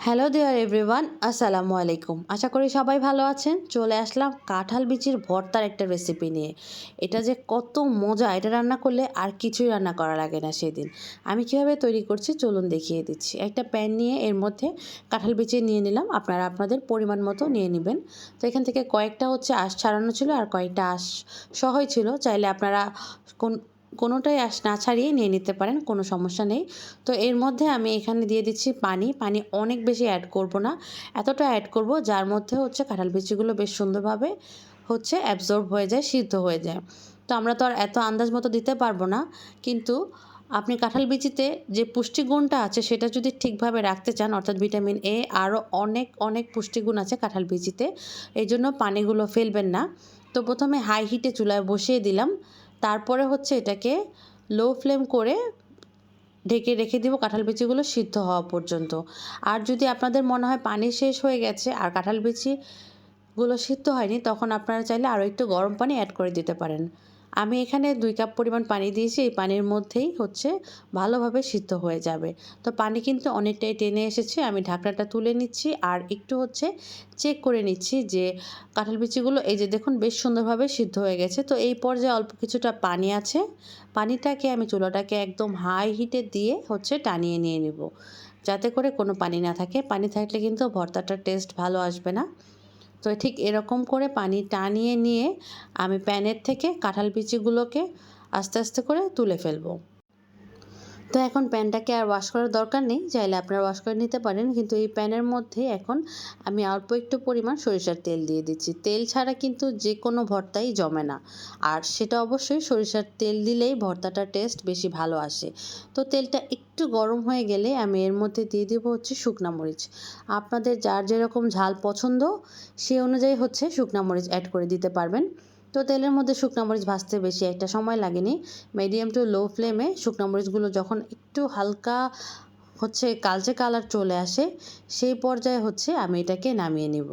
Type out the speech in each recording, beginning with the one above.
Hello দেয়ার everyone, আসসালামু আলাইকুম। আশা করি সবাই ভালো আছেন। চলে আসলাম কাঁঠাল বিচির ভর্তার একটা রেসিপি নিয়ে। এটা যে কত মজা, এটা রান্না করলে আর কিছুই রান্না করা লাগে না সেদিন। আমি কীভাবে তৈরি করছি চলুন দেখিয়ে দিচ্ছি। একটা প্যান নিয়ে এর মধ্যে কাঁঠাল বিচি নিয়ে নিলাম, আপনারা আপনাদের পরিমাণ মতো নিয়ে নেবেন। তো এখান থেকে কয়েকটা আঁশ ছাড়ানো ছিল আর কয়েকটা আঁশ সহই ছিল, চাইলে আপনারা কোনোটাই আঁশ না ছাড়িয়ে নিয়ে নিতে পারেন, কোনো সমস্যা নেই। তো এর মধ্যে আমি এখানে দিয়ে দিচ্ছি পানি। অনেক বেশি অ্যাড করব না, এতটা অ্যাড করব যার মধ্যে কাঁঠাল বিচিগুলো বেশ সুন্দরভাবে অ্যাবজর্ব হয়ে যায়, সিদ্ধ হয়ে যায়। তো আমরা তো আর এত আন্দাজ মতো দিতে পারবো না, কিন্তু আপনি কাঁঠাল বিচিতে যে পুষ্টিগুণটা আছে সেটা যদি ঠিকভাবে রাখতে চান, অর্থাৎ ভিটামিন এ আরও অনেক অনেক পুষ্টিগুণ আছে কাঁঠাল বিচিতে, এই জন্য পানিগুলো ফেলবেন না। তো প্রথমে হাই হিটে চুলায় বসিয়ে দিলাম, তারপরে এটাকে লো ফ্লেম করে ঢেকে রেখে দিব কাঁঠাল বিচিগুলো সিদ্ধ হওয়া পর্যন্ত। আর যদি আপনাদের মনে হয় পানি শেষ হয়ে গেছে আর কাঁঠাল বিচিগুলো সিদ্ধ হয়নি, তখন আপনারা চাইলে আরও একটু গরম পানি অ্যাড করে দিতে পারেন। আমি এখানে 2 কাপ পরিমাণ পানি দিয়েছি, এই পানির মধ্যেই ভালোভাবে সিদ্ধ হয়ে যাবে। তো পানি কিন্তু অনেকটাই টেনে এসেছে, আমি ঢাকনাটা তুলে নিচ্ছি আর একটু চেক করে নিচ্ছি যে কাঁঠাল বিচিগুলো এই যে দেখুন বেশ সুন্দরভাবে সিদ্ধ হয়ে গেছে। তো এই পর্যায়ে অল্প কিছুটা পানি আছে, পানিটাকে আমি চুলাটাকে একদম হাই হিটে দিয়ে টানিয়ে নিয়ে নেব, যাতে করে কোনো পানি না থাকে। পানি থাকলে কিন্তু ভর্তাটার টেস্ট ভালো আসবে না। তো ঠিক এরকম করে পানি টানিয়ে নিয়ে আমি প্যানের থেকে কাঁঠাল বিচিগুলোকে আস্তে আস্তে করে তুলে ফেলবো। তো এখন প্যানটাকে আর ওয়াশ করার দরকার নেই, চাইলে আপনারা ওয়াশ করে নিতে পারেন। কিন্তু এই প্যানের মধ্যে এখন আমি অল্প একটু পরিমাণ সরিষার তেল দিয়ে দিচ্ছি। তেল ছাড়া কিন্তু যে কোনো ভর্তাই জমে না, আর সেটা অবশ্যই সরিষার তেল দিলেই ভর্তাটার টেস্ট বেশি ভালো আসে। তো তেলটা একটু গরম হয়ে গেলে আমি এর মধ্যে দিয়ে দেবো শুকনা মরিচ। আপনাদের যার যেরকম ঝাল পছন্দ সেই অনুযায়ী শুকনা মরিচ অ্যাড করে দিতে পারবেন। তো তেলের মধ্যে শুকনো মরিচ ভাজতে বেশি একটা সময় লাগেনি। মিডিয়াম টু লো ফ্লেমে শুকনো মরিচগুলো যখন একটু হালকা কালচে কালার চলে আসে, সেই পর্যায়ে আমি এটাকে নামিয়ে নেব।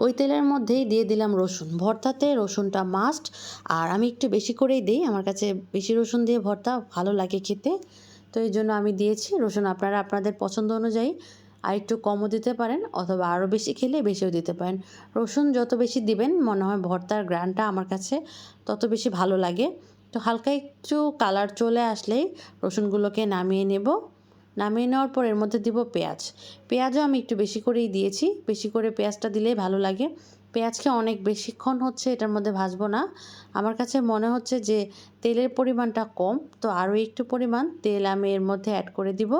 ওই তেলের মধ্যেই দিয়ে দিলাম রসুন। ভর্তাতে রসুনটা মাস্ট, আর আমি একটু বেশি করেই দিই, আমার কাছে বেশি রসুন দিয়ে ভর্তা ভালো লাগে খেতে। তো এই জন্য আমি দিয়েছি রসুন। আপনারা আপনাদের পছন্দ অনুযায়ী আর একটু কমও দিতে পারেন, অথবা আরও বেশি খেলে বেশিও দিতে পারেন। রসুন যত বেশি দিবেন মনে হয় ভর্তার গ্রানটা আমার কাছে তত বেশি ভালো লাগে। তো হালকা একটু কালার চলে আসলেই রসুনগুলোকে নামিয়ে নেব। নামিয়ে নেওয়ার পর এর মধ্যে দিব পেঁয়াজ। পেঁয়াজও আমি একটু বেশি করেই দিয়েছি, বেশি করে পেঁয়াজটা দিলেই ভালো লাগে। পেঁয়াজকে অনেক বেশিক্ষণ এটার মধ্যে ভাজবো না। আমার কাছে মনে হচ্ছে যে তেলের পরিমাণটা কম, তো আরও একটু পরিমাণ তেল আমি এর মধ্যে অ্যাড করে দিব।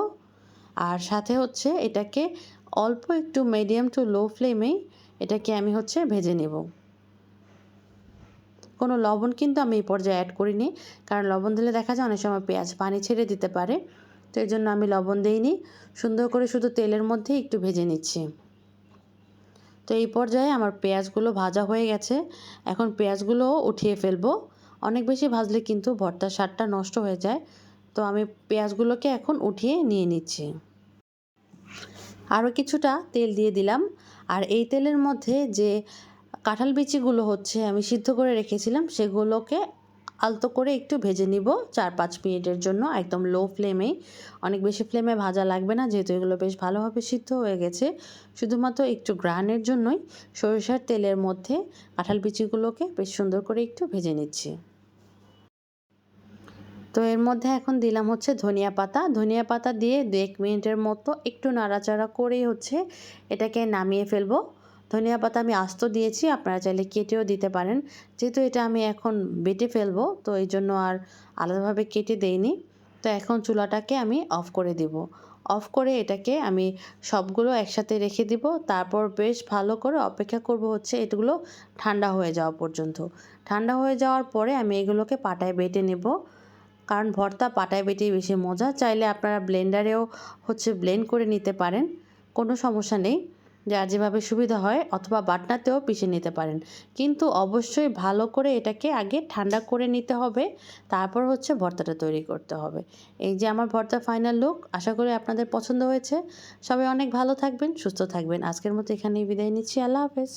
আর সাথে এটাকে অল্প একটু মিডিয়াম টু লো ফ্লেমেই এটাকে আমি ভেজে নেব। কোনো লবণ কিন্তু আমি এই পর্যায়ে অ্যাড করিনি, কারণ লবণ দিলে দেখা যায় অনেক সময় পেঁয়াজ পানি ছেড়ে দিতে পারে। তো এই জন্য আমি লবণ দিইনি, সুন্দর করে শুধু তেলের মধ্যে একটু ভেজে নিচ্ছি। তো এই পর্যায়ে আমার পেঁয়াজগুলো ভাজা হয়ে গেছে, এখন পেঁয়াজগুলোও উঠিয়ে ফেলবো। অনেক বেশি ভাজলে কিন্তু ভর্তার স্বাদটা নষ্ট হয়ে যায়। তো আমি পেঁয়াজগুলোকে এখন উঠিয়ে নিয়ে নিচ্ছি। আরও কিছুটা তেল দিয়ে দিলাম, আর এই তেলের মধ্যে যে কাঁঠাল বিচিগুলো আমি সিদ্ধ করে রেখেছিলাম সেগুলোকে আলতো করে একটু ভেজে নিব 4-5 মিনিটের জন্য, একদম লো ফ্লেমেই। অনেক বেশি ফ্লেমে ভাজা লাগবে না, যেহেতু এগুলো বেশ ভালোভাবে সিদ্ধ হয়ে গেছে। শুধুমাত্র একটু গ্রানের জন্যই সরিষার তেলের মধ্যে কাঁঠাল বিচিগুলোকে বেশ সুন্দর করে একটু ভেজে নিচ্ছি। তো এর মধ্যে এখন দিলাম ধনিয়া পাতা। ধনিয়া পাতা দিয়ে 2-1 মিনিটের মতো একটু নাড়াচাড়া করেই এটাকে নামিয়ে ফেলবো। ধনিয়া পাতা আমি আস্ত দিয়েছি, আপনারা চাইলে কেটেও দিতে পারেন। যেহেতু এটা আমি এখন বেটে ফেলবো, তো এই জন্য আর আলাদাভাবে কেটে দেইনি। তো এখন চুলাটাকে আমি অফ করে দিব। অফ করে এটাকে আমি সবগুলো একসাথে রেখে দিব। তারপর বেশ ভালো করে অপেক্ষা করব এগুলো ঠান্ডা হয়ে যাওয়া পর্যন্ত। ঠান্ডা হয়ে যাওয়ার পরে আমি এগুলোকে পাটায় বেটে নেব, কারণ ভর্তা পাটায় বেটেই বেশি মজা। চাইলে আপনারা ব্লেন্ডারেও ব্লেন্ড করে নিতে পারেন, কোনো সমস্যা নেই, যার যেভাবে সুবিধা হয়, অথবা বাটনাতেও পিষে নিতে পারেন। কিন্তু অবশ্যই ভালো করে এটাকে আগে ঠান্ডা করে নিতে হবে, তারপর ভর্তাটা তৈরি করতে হবে। এই যে আমার ভর্তার ফাইনাল লুক, আশা করি আপনাদের পছন্দ হয়েছে। সবাই অনেক ভালো থাকবেন, সুস্থ থাকবেন। আজকের মতো এখানেই বিদায় নিচ্ছি। আল্লাহ হাফেজ।